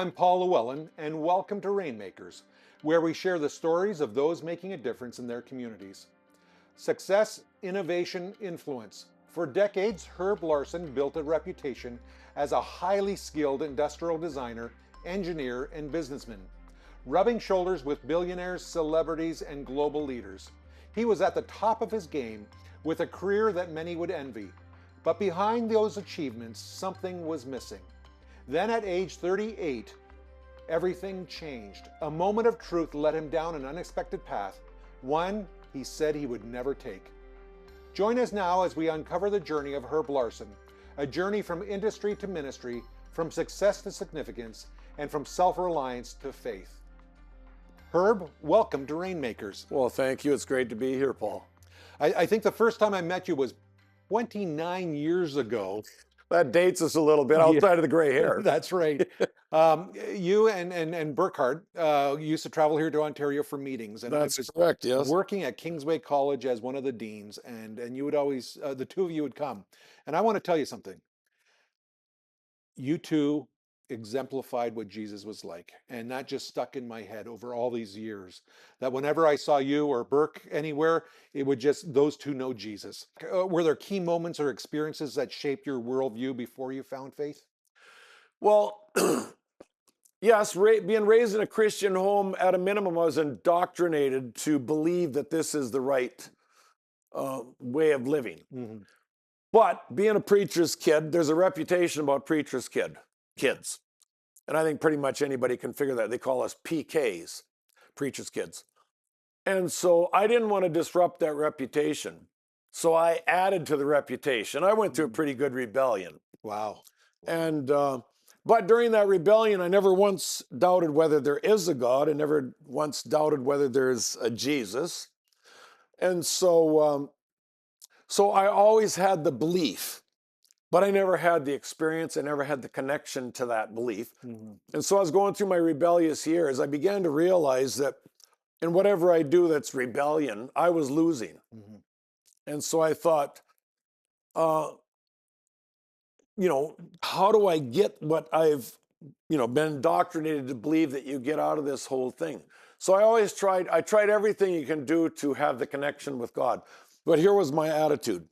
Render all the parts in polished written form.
I'm Paul Llewellyn, and welcome to Rainmakers, where we share the stories of those making a difference in their communities. Success, innovation, influence. For decades, Herb Larson built a reputation as a highly skilled industrial designer, engineer, and businessman, rubbing shoulders with billionaires, celebrities, and global leaders. He was at the top of his game with a career that many would envy. But behind those achievements, something was missing. Then at age 38, everything changed. A moment of truth led him down an unexpected path, one he said he would never take. Join us now as we uncover the journey of Herb Larson, a journey from industry to ministry, from success to significance, and from self-reliance to faith. Herb, welcome to Rainmakers. Well, thank you. It's great to be here, Paul. I think the first time I met you was 29 years ago. That dates us a little bit outside of the gray hair. That's right. You and Burkhart used to travel here to Ontario for meetings. And That's I was correct, yes. working at Kingsway College as one of the deans, and you would always, the two of you would come. And I want to tell you something. You two exemplified what Jesus was like. And that just stuck in my head over all these years. That whenever I saw you or Burke anywhere, it would just, those two know Jesus. Were there key moments or experiences that shaped your worldview before you found faith? Well, yes, being raised in a Christian home, at a minimum, I was indoctrinated to believe that this is the right way of living. Mm-hmm. But being a preacher's kid, there's a reputation about preacher's kids. And I think pretty much anybody can figure that. They call us PKs, preacher's kids. And so I didn't want to disrupt that reputation. So I added to the reputation. I went through a pretty good rebellion. Wow. And but during that rebellion, I never once doubted whether there is a God. I never once doubted whether there's a Jesus. And so I always had the belief, but I never had the experience. I never had the connection to that belief. Mm-hmm. And so I was going through my rebellious years. I began to realize that in whatever I do that's rebellion, I was losing. Mm-hmm. And so I thought, how do I get what I've, been indoctrinated to believe that you get out of this whole thing? So I tried everything you can do to have the connection with God. But here was my attitude.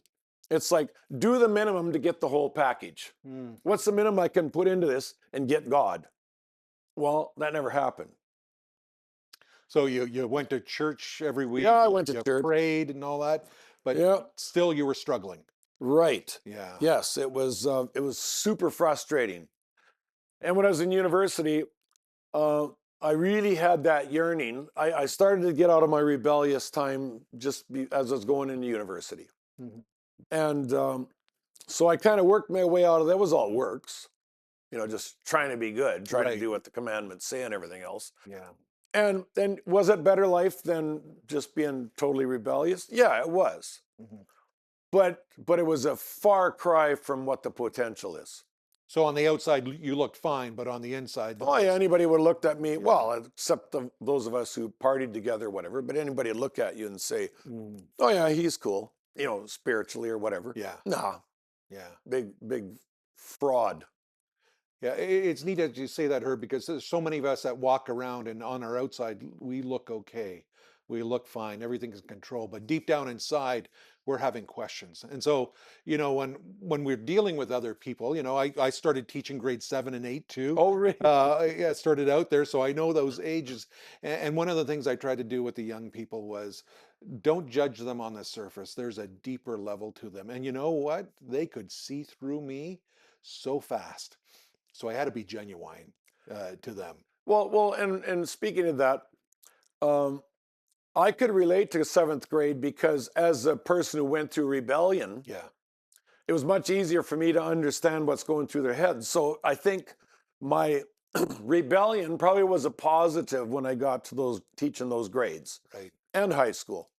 It's like, do the minimum to get the whole package. What's the minimum I can put into this and get God? Well, that never happened. So you went to church every week? Yeah, I went to you church. Prayed and all that, but Yeah. still you were struggling. Right. Yeah. Yes, it was super frustrating. And when I was in university, I really had that yearning. I started to get out of my rebellious time as I was going into university. Mm-hmm. And so I kind of worked my way out of that. Was all works, just trying to be good, trying Right. to do what the commandments say and everything else. Yeah. And then was it better life than just being totally rebellious? Yeah, it was. Mm-hmm. But it was a far cry from what the potential is. So on the outside you looked fine, but on the inside, Oh yeah, anybody would have looked at me, well, except those of us who partied together, whatever, but anybody would look at you and say, oh yeah, he's cool, spiritually or whatever. Yeah. Nah, Yeah. big fraud. Yeah, it's neat that you say that, Herb, because there's so many of us that walk around and on our outside, we look okay. We look fine. Everything's in control. But deep down inside, we're having questions. And so, when we're dealing with other people, I started teaching grade 7 and 8 too. Oh, really? Yeah, started out there. So I know those ages. And one of the things I tried to do with the young people was don't judge them on the surface. There's a deeper level to them. And you know what? They could see through me so fast. So I had to be genuine to them. Well, and speaking of that, I could relate to 7th grade because as a person who went through rebellion, Yeah. it was much easier for me to understand what's going through their heads. So I think my rebellion probably was a positive when I got to teaching those grades, Right. and high school,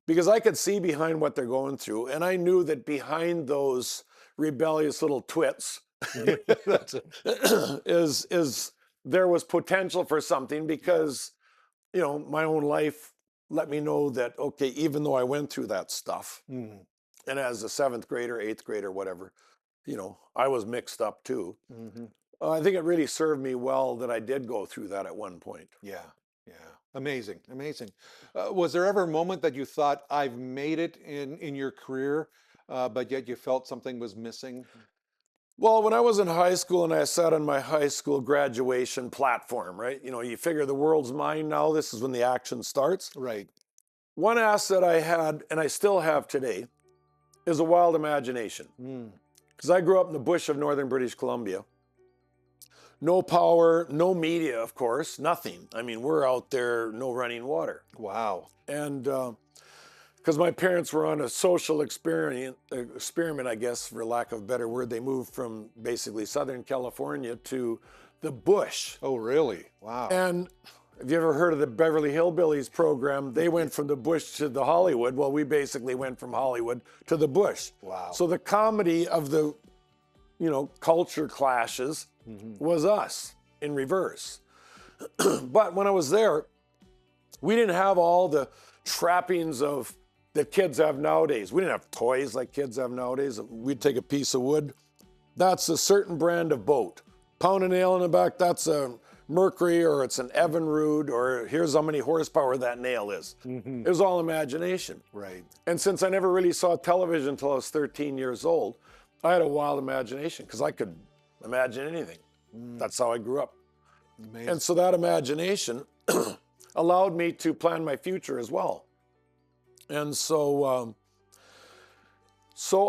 because I could see behind what they're going through. And I knew that behind those rebellious little twits That's it. is there was potential for something, because, my own life let me know that, okay, even though I went through that stuff, Mm. and as a 7th grader, 8th grader, whatever, I was mixed up too. Mm-hmm. I think it really served me well that I did go through that at one point. Yeah, yeah. Amazing, amazing. Was there ever a moment that you thought, I've made it in your career, but yet you felt something was missing? Well, when I was in high school and I sat on my high school graduation platform, right? You know, you figure the world's mine now. This is when the action starts. Right. One asset I had, and I still have today, is a wild imagination. Mm. Because I grew up in the bush of northern British Columbia. No power, no media, of course, nothing. I mean, we're out there, no running water. Wow. And because my parents were on a social experiment, I guess, for lack of a better word, they moved from basically Southern California to the bush. Oh, really? Wow. And have you ever heard of the Beverly Hillbillies program? They went from the bush to the Hollywood. Well, we basically went from Hollywood to the bush. Wow. So the comedy of the, culture clashes was us in reverse. But when I was there, we didn't have all the trappings of that kids have nowadays. We didn't have toys like kids have nowadays. We'd take a piece of wood. That's a certain brand of boat. Pound a nail in the back, that's a Mercury, or it's an Evinrude, or here's how many horsepower that nail is. It was all imagination. Right. And since I never really saw television until I was 13 years old, I had a wild imagination because I could imagine anything. That's how I grew up. Amazing. And so that imagination allowed me to plan my future as well. And so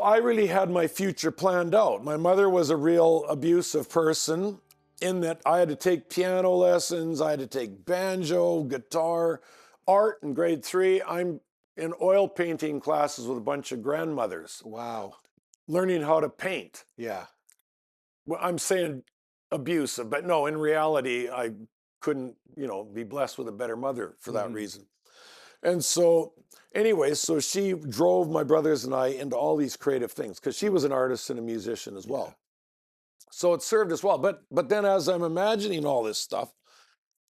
I really had my future planned out. My mother was a real abusive person in that I had to take piano lessons, I had to take banjo, guitar, art in grade 3. I'm in oil painting classes with a bunch of grandmothers, Wow. learning how to paint. Yeah. Well, I'm saying abusive, but no, in reality, I couldn't, be blessed with a better mother for that reason. And so, anyway, so she drove my brothers and I into all these creative things because she was an artist and a musician as well. So it served us well. But then as I'm imagining all this stuff,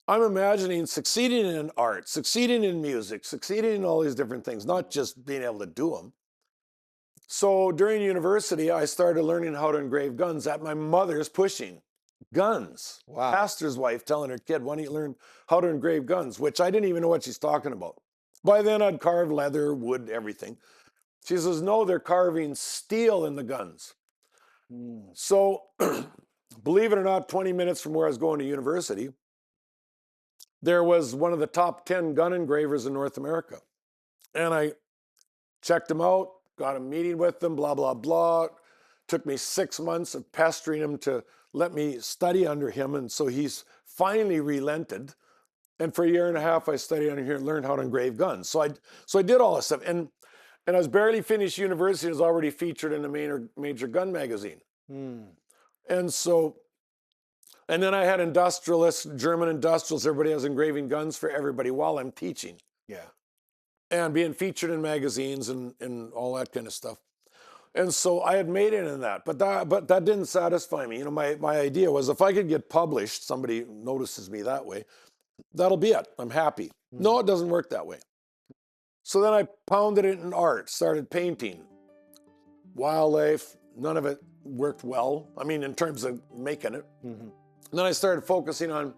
I'm imagining succeeding in art, succeeding in music, succeeding in all these different things, not just being able to do them. So during university, I started learning how to engrave guns at my mother's pushing. Guns. Wow. Pastor's wife telling her kid, why don't you learn how to engrave guns? Which I didn't even know what she's talking about. By then I'd carved leather, wood, everything. She says, no, they're carving steel in the guns. So believe it or not, 20 minutes from where I was going to university, there was one of the top 10 gun engravers in North America. And I checked him out, got a meeting with them, blah, blah, blah. Took me 6 months of pestering him to let me study under him. And so he's finally relented. And for a year and a half, I studied under here and learned how to engrave guns. So I did all this stuff. And I was barely finished university. I was already featured in a major gun magazine. And then I had industrialists, German industrialists, everybody has engraving guns for everybody while I'm teaching. Yeah. And being featured in magazines and all that kind of stuff. And so I had made it in that, but that didn't satisfy me. My idea was if I could get published, somebody notices me that way, that'll be it. I'm happy. No, it doesn't work that way. So then I pounded it in art, started painting. Wildlife, none of it worked well. I mean, in terms of making it. And then I started focusing on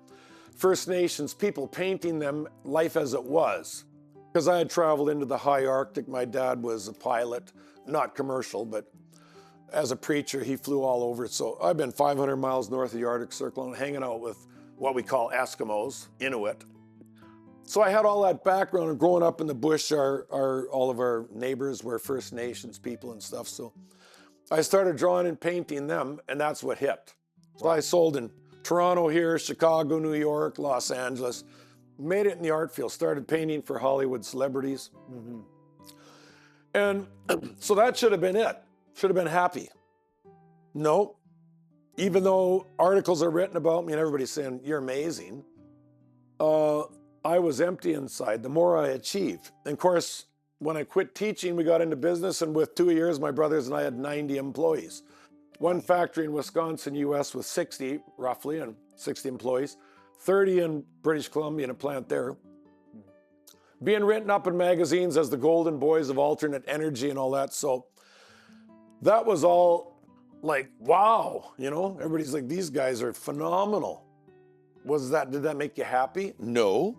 First Nations people, painting them life as it was. Because I had traveled into the high Arctic. My dad was a pilot, not commercial, but as a preacher, he flew all over. So I've been 500 miles north of the Arctic Circle and hanging out with what we call Eskimos, Inuit. So I had all that background, and growing up in the bush, all of our neighbors were First Nations people and stuff. So I started drawing and painting them, and that's what hit. So I sold in Toronto here, Chicago, New York, Los Angeles. Made it in the art field, started painting for Hollywood celebrities. And so that should have been it. Should have been happy. No, even though articles are written about me and everybody's saying, you're amazing, I was empty inside the more I achieved. And of course, when I quit teaching, we got into business, and with 2 years, my brothers and I had 90 employees. One factory in Wisconsin, US, with 60 roughly, and 60 employees. 30 in British Columbia in a plant there. Being written up in magazines as the golden boys of alternate energy and all that. So that was all like, wow, everybody's like, these guys are phenomenal. Did that make you happy? No.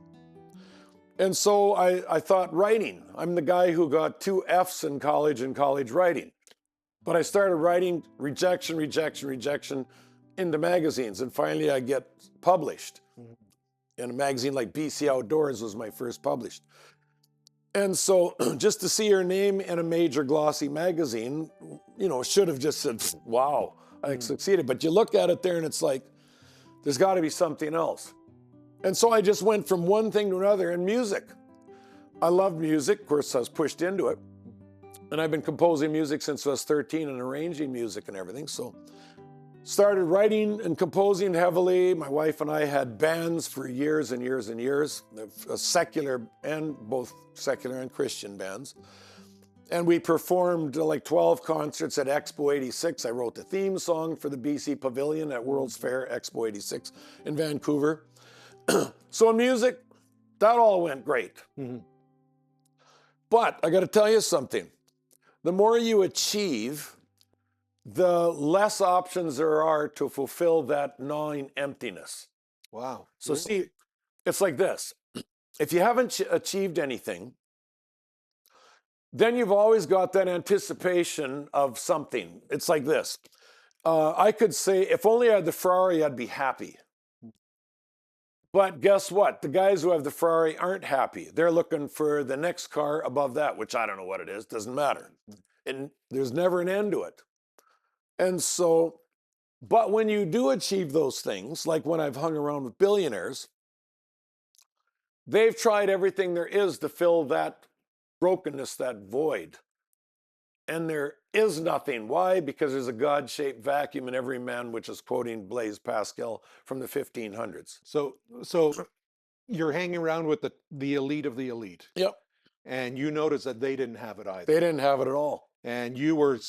And so I thought writing. I'm the guy who got 2 F's in college writing. But I started writing rejection into magazines. And finally I get published. In a magazine like BC Outdoors was my first published. And so just to see your name in a major glossy magazine, should have just said, wow, I succeeded. But you look at it there and it's like, there's got to be something else. And so I just went from one thing to another. And music. I loved music. Of course, I was pushed into it. And I've been composing music since I was 13 and arranging music and everything. So started writing and composing heavily. My wife and I had bands for years and years and years, both secular and Christian bands. And we performed like 12 concerts at Expo 86. I wrote the theme song for the BC Pavilion at World's Fair, Expo 86 in Vancouver. So in music, that all went great. Mm-hmm. But I got to tell you something. The more you achieve, the less options there are to fulfill that gnawing emptiness. Wow. So see, it's like this. If you haven't achieved anything, then you've always got that anticipation of something. It's like this. I could say, if only I had the Ferrari, I'd be happy. But guess what? The guys who have the Ferrari aren't happy. They're looking for the next car above that, which I don't know what it is, doesn't matter. And there's never an end to it. And so, but when you do achieve those things, like when I've hung around with billionaires, they've tried everything there is to fill that brokenness, that void. And there is nothing. Why? Because there's a God-shaped vacuum in every man, which is quoting Blaise Pascal from the 1500s. So you're hanging around with the elite of the elite. Yep. And you notice that they didn't have it either. They didn't have it at all. And you were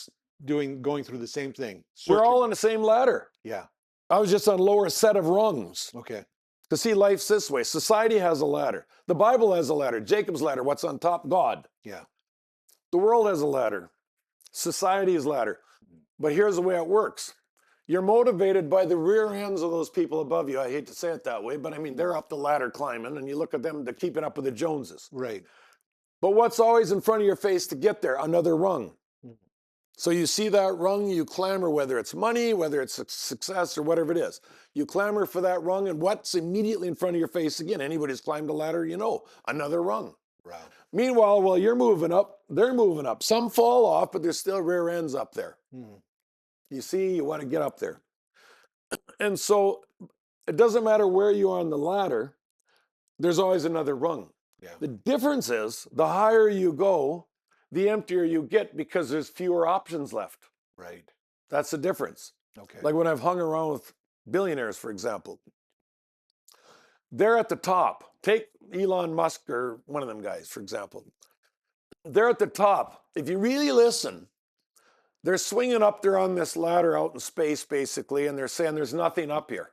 going through the same thing. We're all on the same ladder. Yeah. I was just on a lower set of rungs. Okay. To see life's this way. Society has a ladder. The Bible has a ladder. Jacob's ladder. What's on top? God. Yeah. The world has a ladder. Society's ladder. But here's the way it works. You're motivated by the rear ends of those people above you. I hate to say it that way, but I mean, they're up the ladder climbing, and you look at them, they're keeping up with the Joneses. Right. But what's always in front of your face to get there? Another rung. So you see that rung, you clamor, whether it's money, whether it's success, or whatever it is. You clamor for that rung, and what's immediately in front of your face again? Anybody who's climbed a ladder, another rung. Right. Meanwhile, while you're moving up, they're moving up. Some fall off, but there's still rear ends up there. You see, you want to get up there. And so it doesn't matter where you are on the ladder, there's always another rung. Yeah. The difference is the higher you go, the emptier you get because there's fewer options left. Right. That's the difference. Okay. Like when I've hung around with billionaires, for example, they're at the top. Take Elon Musk or one of them guys, for example. They're at the top. If you really listen, they're swinging up there on this ladder out in space, basically, and they're saying there's nothing up here.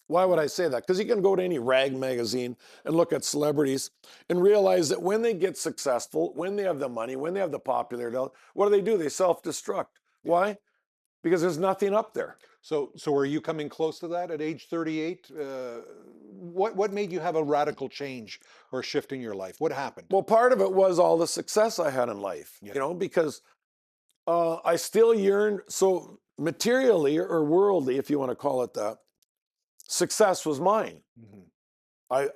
Why would I say that? Because you can go to any rag magazine and look at celebrities and realize that when they get successful, when they have the money, when they have the popularity, what do? They self-destruct. Why? Because there's nothing up there. So are you coming close to that at age 38? What made you have a radical change or shift in your life? What happened? Well, part of it was all the success I had in life, because I still yearned. So materially or worldly, if you want to call it that, success was mine. I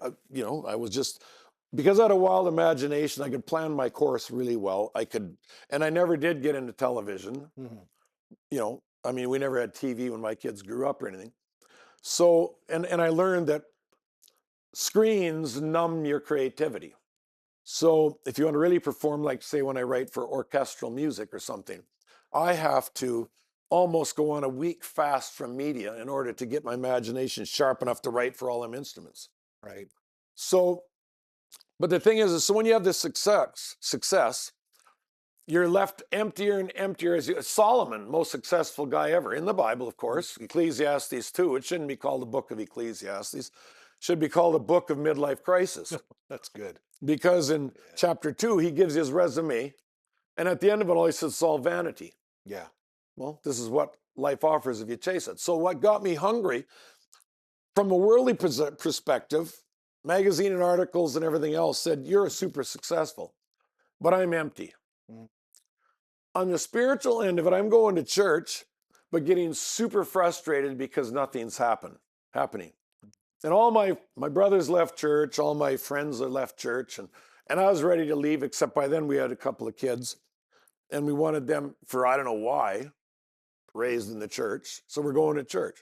was just, because I had a wild imagination, I could plan my course really well. And I never did get into television. We never had TV when my kids grew up or anything. So, and I learned that screens numb your creativity. So if you want to really perform, like say when I write for orchestral music or something, I have to almost go on a week fast from media in order to get my imagination sharp enough to write for all them instruments. Right. So, but the thing is so when you have this success, you're left emptier and emptier. Solomon, most successful guy ever in the Bible, of course, Ecclesiastes 2. It shouldn't be called the book of Ecclesiastes. It should be called the book of midlife crisis. That's good. Because in chapter 2, he gives his resume. And at the end of it all, he says it's all vanity. Yeah. Well, this is what life offers if you chase it. So what got me hungry from a worldly perspective, magazine and articles and everything else said, you're super successful, but I'm empty. Mm. On the spiritual end of it, I'm going to church, but getting super frustrated because nothing's happening. And all my brothers left church, all my friends left church, and I was ready to leave, except by then we had a couple of kids, and we wanted them for, I don't know why, raised in the church, so we're going to church.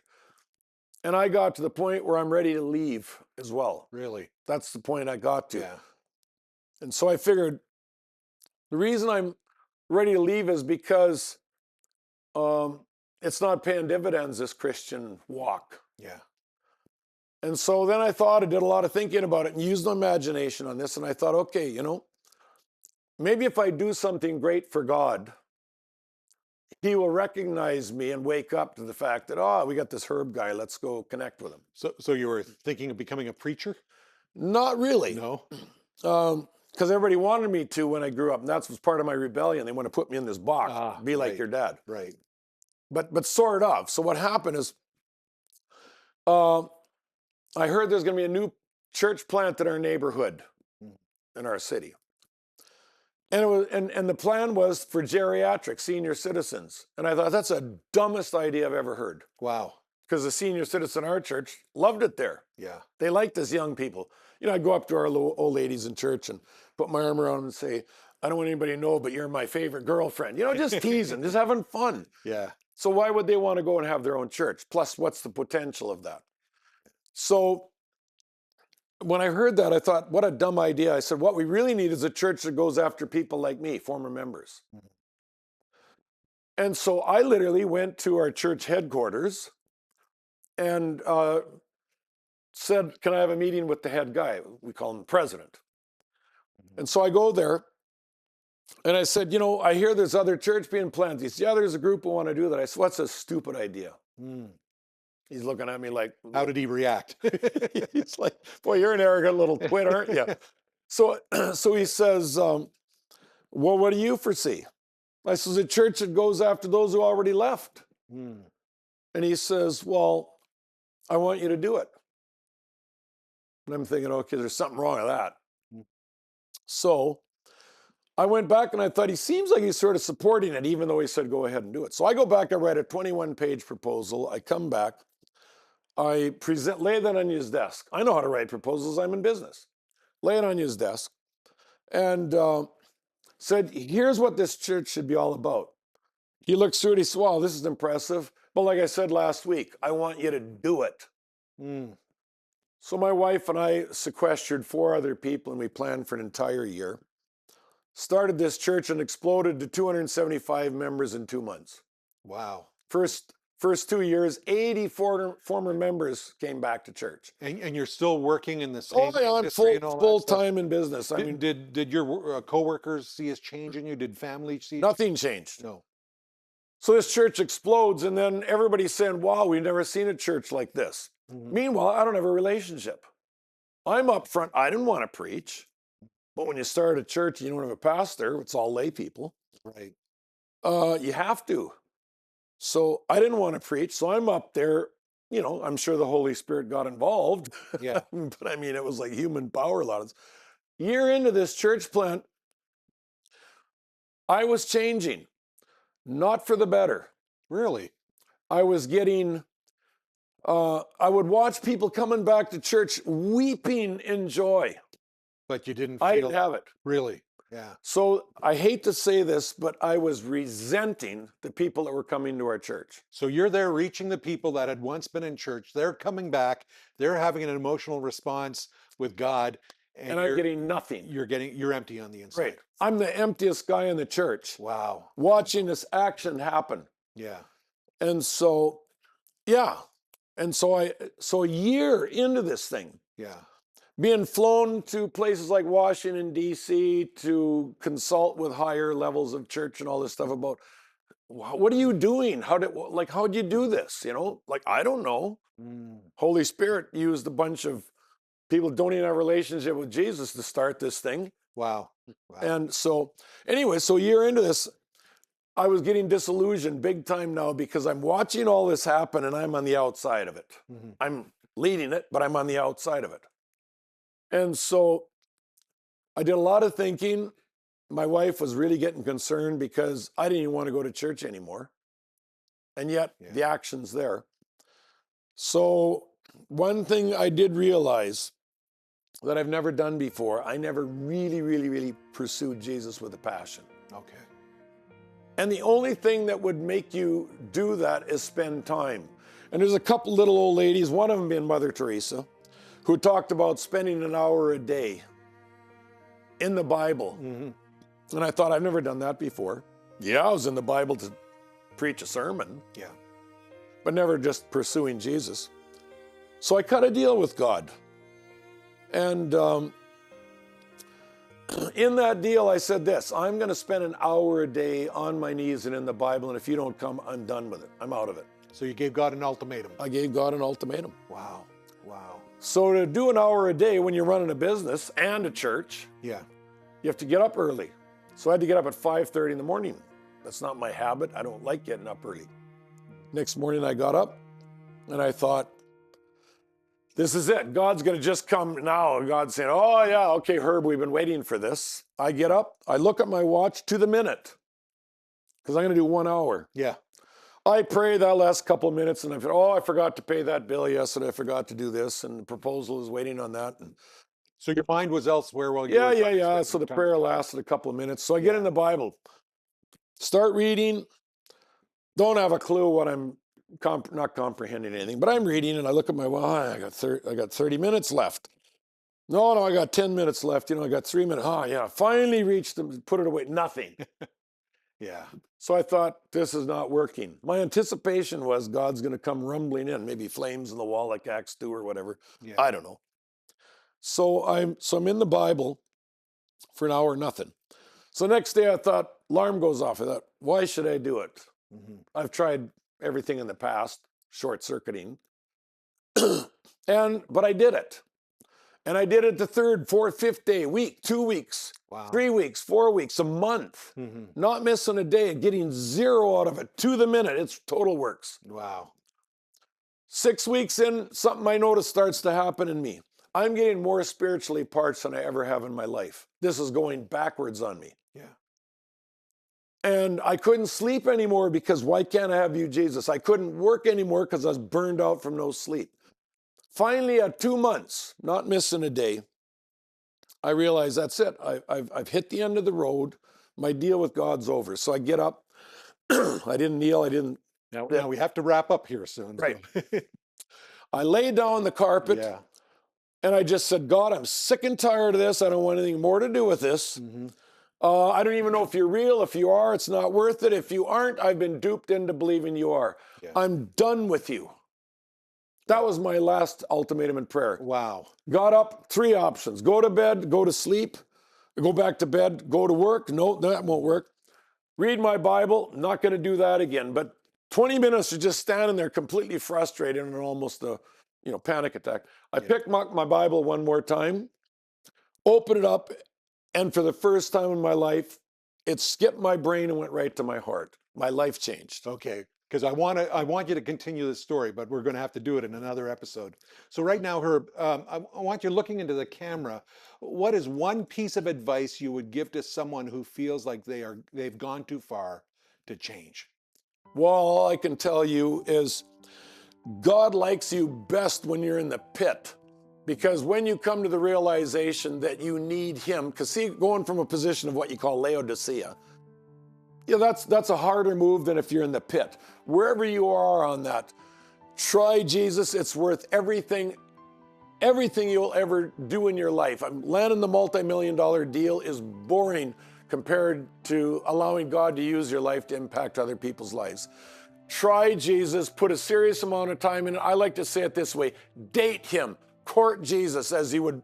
And I got to the point where I'm ready to leave as well. Really? That's the point I got to. Yeah. And so I figured the reason I'm ready to leave is because it's not paying dividends, this Christian walk. Yeah. And so then I thought, I did a lot of thinking about it and used my imagination on this. And I thought, okay, maybe if I do something great for God, he will recognize me and wake up to the fact that, we got this Herb guy, let's go connect with him. So you were thinking of becoming a preacher? Not really. No. Because everybody wanted me to when I grew up. And that was part of my rebellion. They want to put me in this box, be like right. your dad. Right. But sort of. So what happened is, I heard there's going to be a new church plant in our neighborhood, in our city. And it was, and the plan was for geriatric senior citizens. And I thought, that's the dumbest idea I've ever heard. Wow. Because the senior citizen in our church loved it there. Yeah. They liked us young people. I'd go up to our old ladies in church and put my arm around them and say, I don't want anybody to know, but you're my favorite girlfriend. Just teasing, just having fun. Yeah. So why would they want to go and have their own church? Plus, what's the potential of that? So when I heard that, I thought, what a dumb idea. I said, what we really need is a church that goes after people like me, former members. Mm-hmm. And so I literally went to our church headquarters and said, can I have a meeting with the head guy? We call him the president. Mm-hmm. And so I go there and I said, I hear there's other church being planted. He said, yeah, there's a group who want to do that. I said, what's a stupid idea? Mm. He's looking at me like, how did he react? He's like, boy, you're an arrogant little twit, aren't you? So he says, well, what do you foresee? I says, a church that goes after those who already left. Mm. And he says, well, I want you to do it. And I'm thinking, okay, there's something wrong with that. Mm. So I went back and I thought, he seems like he's sort of supporting it, even though he said, go ahead and do it. So I go back, I write a 21-page proposal. I come back. I lay that on his desk. I know how to write proposals. I'm in business. Lay it on his desk and said, here's what this church should be all about. He looks through it. He said, wow, this is impressive. But like I said last week, I want you to do it. Mm. So my wife and I sequestered 4 other people and we planned for an entire year. Started this church and exploded to 275 members in 2 months. Wow. First 2 years, 80 former members came back to church. And you're still working in the same industry? I'm full time in business. Did your coworkers see us change in you? Did family see? Nothing changed. No. So this church explodes, and then everybody's saying, wow, we've never seen a church like this. Mm-hmm. Meanwhile, I don't have a relationship. I'm up front. I didn't want to preach. But when you start a church, you don't have a pastor. It's all lay people. Right. You have to. So I didn't want to preach. So I'm up there. I'm sure the Holy Spirit got involved. Yeah. But it was like human power. A lot of year into this church plant, I was changing, not for the better. Really? I was getting, I would watch people coming back to church weeping in joy. But you didn't I didn't have it. Really? Yeah. So I hate to say this, but I was resenting the people that were coming to our church. So you're there reaching the people that had once been in church. They're coming back. They're having an emotional response with God. And I'm getting nothing. You're empty on the inside. Right. I'm the emptiest guy in the church. Wow. Watching this action happen. Yeah. And so, yeah. And so a year into this thing. Yeah. Being flown to places like Washington, D.C. to consult with higher levels of church and all this stuff about, what are you doing? How'd you do this? I don't know. Mm. Holy Spirit used a bunch of people who don't even have a relationship with Jesus to start this thing. Wow. And so, anyway, so a year into this, I was getting disillusioned big time now because I'm watching all this happen and I'm on the outside of it. Mhm. I'm leading it, but I'm on the outside of it. And so I did a lot of thinking. My wife was really getting concerned because I didn't even want to go to church anymore. And yet Yeah. the action's there. So one thing I did realize that I've never done before, I never really pursued Jesus with a passion. Okay. And the only thing that would make you do that is spend time. And there's a couple little old ladies, one of them being Mother Teresa, who talked about spending an hour a day in the Bible. Mhm. And I thought, I've never done that before. Yeah, I was in the Bible to preach a sermon, Yeah. but never just pursuing Jesus. So I cut a deal with God. And in that deal, I said this: I'm going to spend an hour a day on my knees and in the Bible, and if you don't come, I'm done with it. I'm out of it. So you gave God an ultimatum. I gave God an ultimatum. Wow. Wow. So to do an hour a day when you're running a business and a church, Yeah. you have to get up early. So I had to get up at 5:30 in the morning. That's not my habit. I don't like getting up early. Next morning I got up and I thought, this is it. God's going to just come now. And God's saying, oh yeah, okay, Herb, we've been waiting for this. I get up, I look at my watch to the minute because I'm going to do 1 hour. Yeah. I pray that last couple of minutes and I thought, oh, I forgot to pay that bill yesterday. I forgot to do this, and the proposal is waiting on that. And So your mind was elsewhere while you yeah. were spending So the time prayer with God. lasted a couple of minutes. So I get Yeah. in the Bible, start reading, don't have a clue what I'm not comprehending anything, but I'm reading and I look at my watch. I got 30 minutes left. No, I got 10 minutes left. I got 3 minutes. Oh yeah, finally reached them, put it away. Nothing. Yeah. So I thought, this is not working. My anticipation was God's going to come rumbling in, maybe flames in the wall like Acts 2 or whatever. Yeah. I don't know. So I'm in the Bible for an hour, nothing. So next day I thought, alarm goes off. I thought, why should I do it? Mhm. I've tried everything in the past, short circuiting. But I did it. And I did it the third, fourth, fifth day, week, 2 weeks, Wow. 3 weeks, 4 weeks, a month, Mhm. not missing a day, getting zero out of it to the minute. It's total works. Wow. 6 weeks in, something I notice starts to happen in me. I'm getting more spiritually parched than I ever have in my life. This is going backwards on me. Yeah. And I couldn't sleep anymore because why can't I have you, Jesus? I couldn't work anymore because I was burned out from no sleep. Finally, at 2 months, not missing a day, I realized that's it. I've hit the end of the road. My deal with God's over. So I get up. I didn't kneel. I didn't. Now we have to wrap up here soon. Right. So. I lay down on the carpet Yeah. and I just said, God, I'm sick and tired of this. I don't want anything more to do with this. Mhm. I don't even know if you're real. If you are, it's not worth it. If you aren't, I've been duped into believing you are. Yeah. I'm done with you. That was my last ultimatum in prayer. Wow. Got up, 3 options: go to bed, go to sleep, go back to bed, go to work. No, that won't work. Read my Bible, not going to do that again. But 20 minutes of just standing there completely frustrated and almost a panic attack. I picked my Bible one more time, opened it up, and for the first time in my life, it skipped my brain and went right to my heart. My life changed. Okay. Because I want you to continue this story, but we're going to have to do it in another episode. So right now, Herb, I want you looking into the camera. What is one piece of advice you would give to someone who feels like they've gone too far to change? Well, all I can tell you is God likes you best when you're in the pit. Because when you come to the realization that you need him, because see, going from a position of what you call Laodicea, that's a harder move than if you're in the pit. Wherever you are on that, try Jesus. It's worth everything you'll ever do in your life. Landing the multi-million-dollar deal is boring compared to allowing God to use your life to impact other people's lives. Try Jesus, put a serious amount of time in it. I like to say it this way: date him, court Jesus as you would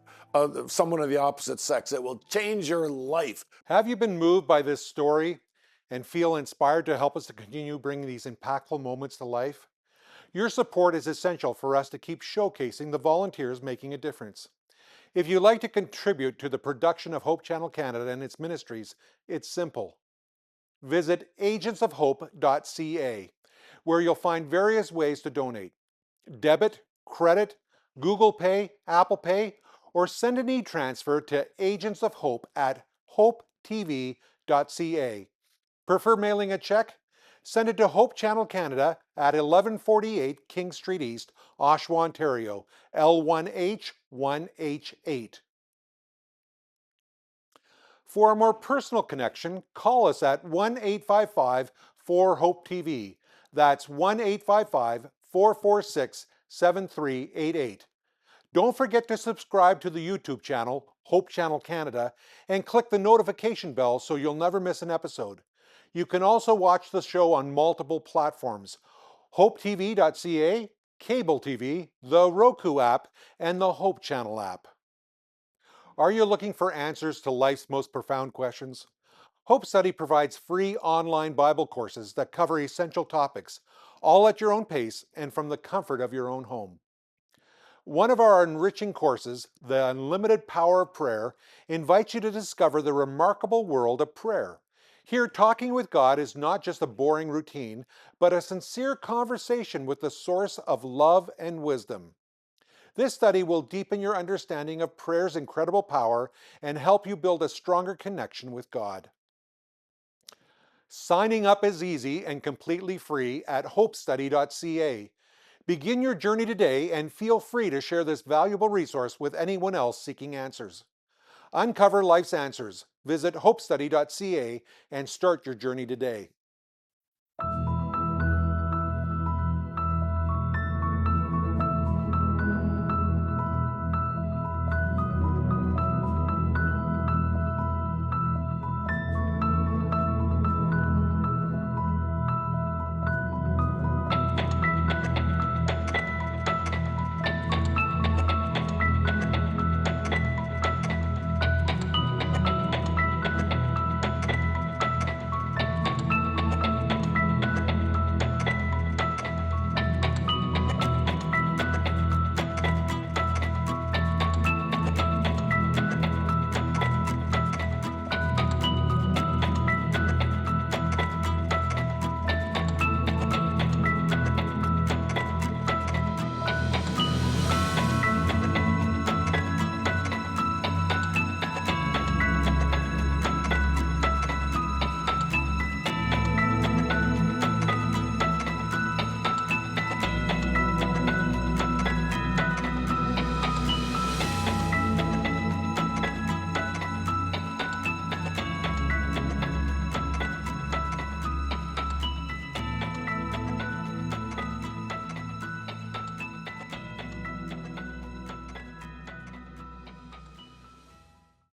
someone of the opposite sex. It will change your life. Have you been moved by this story and feel inspired to help us to continue bringing these impactful moments to life? Your support is essential for us to keep showcasing the volunteers making a difference. If you'd like to contribute to the production of Hope Channel Canada and its ministries, it's simple. visit agentsofhope.ca, where you'll find various ways to donate: debit, credit, Google Pay, Apple Pay, or send an e-transfer to Agents of Hope at hopetv.ca. Prefer mailing a check? Send it to Hope Channel Canada at 1148 King Street East, Oshawa, Ontario, L1H1H8. For a more personal connection, call us at 1-855-4-HOPE-TV. That's 1-855-446-7388. Don't forget to subscribe to the YouTube channel, Hope Channel Canada, and click the notification bell so you'll never miss an episode. You can also watch the show on multiple platforms: hopetv.ca, cable TV, the Roku app, and the Hope Channel app. Are you looking for answers to life's most profound questions? Hope Study provides free online Bible courses that cover essential topics, all at your own pace and from the comfort of your own home. One of our enriching courses, The Unlimited Power of Prayer, invites you to discover the remarkable world of prayer. Here, talking with God is not just a boring routine, but a sincere conversation with the source of love and wisdom. This study will deepen your understanding of prayer's incredible power and help you build a stronger connection with God. Signing up is easy and completely free at hopestudy.ca. Begin your journey today and feel free to share this valuable resource with anyone else seeking answers. Uncover life's answers. Visit hopestudy.ca and start your journey today.